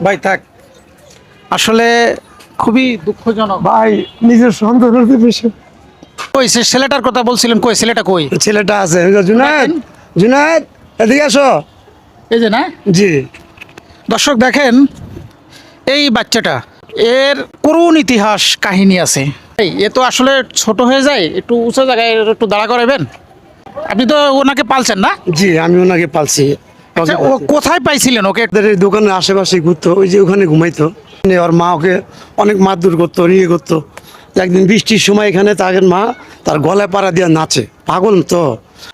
ভাই থাক, আসলে খুবই দুঃখজনক। ভাই নিজের সন্তানের বিষয় কই ছেলেটার কথা বলছিলেন, কই ছেলেটা কই? ছেলেটা আছে জুনায়েদ, জুনায়েদ এদিকে আসো। এই যে না, জি দর্শক দেখেন এই বাচ্চাটা, এর করুণ ইতিহাস কাহিনী আছে। এ তো আসলে ছোট হয়ে যায়, একটু উঁচু জায়গায় একটু দাঁড়া করাবেন। আপনি তো ওনাকে পালছেন না? জি আমি ওনাকে পালছি। আচ্ছা, ও কোথায় পাইছিলেন ওকে? ওদের এই দোকানের আশেপাশে ঘুরতো, ওই যে ওখানে ঘুমাইতো। ওর মা ওকে অনেক মারধর করতো, ইয়ে করতো। একদিন বৃষ্টির সময় এখানে তাদের মা তার গলায় পাড়া দিয়ে নাচে, পাগল তো।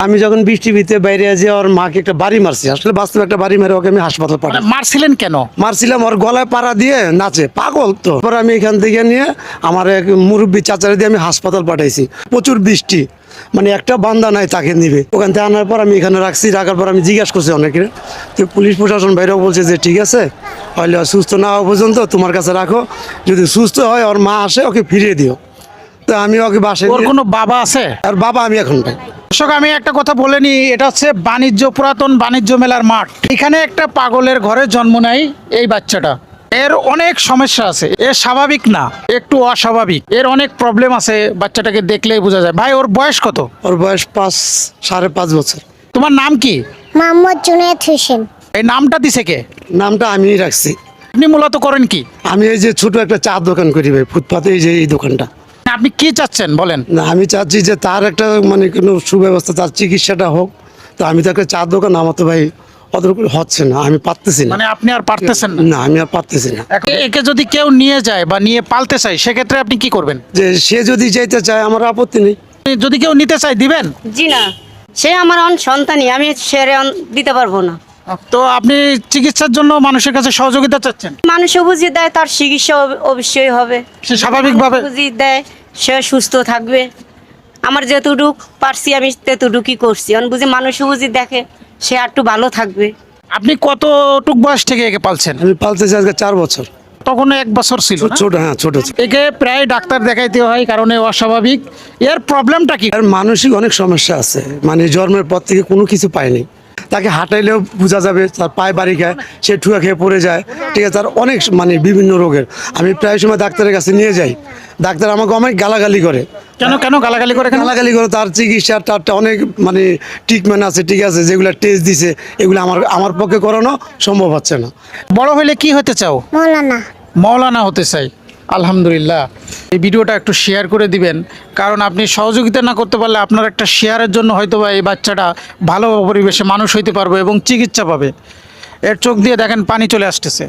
আমি যখন বৃষ্টি ভিতরে বাইরে আছি, ওর মাকে একটা বাড়ি মারছি, আসলে বাস্তবে একটা বাড়ি মেরে ওকে আমি হাসপাতাল মানে পাঠাই। মারছিলেন কেন? মারছিলাম, ওর গলায় পাড়া দিয়ে নাচে, পাগল তো। পর আমি এখান থেকে নিয়ে আমার এক মুরব্বী চাচারে দিয়ে আমি হাসপাতাল পাঠাইছি। প্রচুর বৃষ্টি, মানে একটা বান্দা নাই তাকে নিবে। ওখান থেকে আনার পর আমি এখানে রাখছি, রাখার পর আমি জিজ্ঞাসা করছি অনেকে, তো পুলিশ প্রশাসন বাইরেও বলছে যে ঠিক আছে, হলে সুস্থ না হওয়া পর্যন্ত তোমার কাছে রাখো, যদি সুস্থ হয় ওর মা আসে ওকে ফিরিয়ে দিও। তো আমি ওকে বাসায় ওর কোনো বাবা আছে? আর বাবা আমি এখন পাই। দর্শক আমি একটা কথা বলে নিই, এটা হচ্ছে পুরাতন বাণিজ্য মেলার মাঠ। এখানে একটা পাগলের ঘরে জন্ম নেয় এই বাচ্চাটা। এর অনেক সমস্যা আছে, এ স্বাভাবিক না, একটু অস্বাভাবিক। এর অনেক প্রবলেম আছে, বাচ্চাটাকে দেখলেই বোঝা যায়। ভাই ওর বয়স কত? ওর বয়স 5.5 বছর। তোমার নাম কি? মোহাম্মদ জুনায়েদ হোসেন। এই নামটা দিছে কে? নামটা আমিই রাখছি। আপনি মূলত করেন কি? আমি এই যে ছোট একটা চা দোকান করি ভাই, ফুটপাতে, এই যে এই দোকানটা। আপনি কি চাচ্ছেন বলেন? না আমি চাচ্ছি যে তার একটা মানে কোনো সুব্যবস্থা, তার চিকিৎসাটা হোক। তো আমি তো একটা চা দোকান, আমার তো ভাই অত হচ্ছে না, আমি পারতেছি না। মানে আপনি আর পারতেছেন না? না আমি আর পারতেছি না। এখন একে যদি কেউ নিয়ে যায় বা নিয়ে পালতে চায়, সেক্ষেত্রে আপনি কি করবেন? যে সে যদি যেতে চায় আমার আপত্তি নেই। যদি কেউ নিতে চায় দিবেন? জি না, সে আমার সন্তানই, আমি সেরে দিতে পারবো না। তো আপনি চিকিৎসার জন্য মানুষের কাছে সহযোগিতা চাচ্ছেন? মানুষ বুঝিয়ে দেয়, তার চিকিৎসা অবশ্যই হবে। সে স্বাভাবিকভাবে বুঝিয়ে দেয়, সে সুস্থ থাকবে। আমার যেতটুক পারছি আমি তেতটুকুই করছি। বুঝি মানুষ বুঝি দেখে, সে আর একটু ভালো থাকবে। আপনি কতটুক বয়স থেকে একে পালছেন? আমি পালতেছি আজকে 4 বছর। তখন 1 বছর ছিল না? ছোট, হ্যাঁ ছোট। একে প্রায় ডাক্তার দেখাইতে হয়, কারণ এ অস্বাভাবিক। এর প্রবলেমটা কি? আর মানসিক অনেক সমস্যা আছে, মানে জন্মের পর থেকে কোনো কিছু পায়নি। তাকে হাঁটাইলেও বোঝা যাবে, তার পায়ে বাড়ি খায়, সে ঠুয়া খেয়ে পড়ে যায়, ঠিক আছে। তার অনেক মানে বিভিন্ন রোগের, আমি প্রায় সময় ডাক্তারের কাছে নিয়ে যাই। ডাক্তার আমাকে অনেক গালাগালি করে। কেন কেন গালাগালি করে? কেন গালাগালি করে? তার চিকিৎসা, তার অনেক মানে ট্রিটমেন্ট আছে, ঠিক আছে, যেগুলো টেস্ট দিছে এগুলো আমার পক্ষে করানো সম্ভব হচ্ছে না। বড় হলে কি হতে চাও? মৌলানা। মাওলানা হতে চাই। আলহামদুলিল্লাহ। এই ভিডিওটা একটু শেয়ার করে দিবেন, কারণ আপনি সহযোগিতা না করতে পারলে আপনার একটা শেয়ারের জন্য হয়তো বা এই বাচ্চাটা ভালো পরিবেশে মানুষ হইতে পারবে এবং চিকিৎসা পাবে। এর চোখ দিয়ে দেখেন পানি চলে আসতেছে।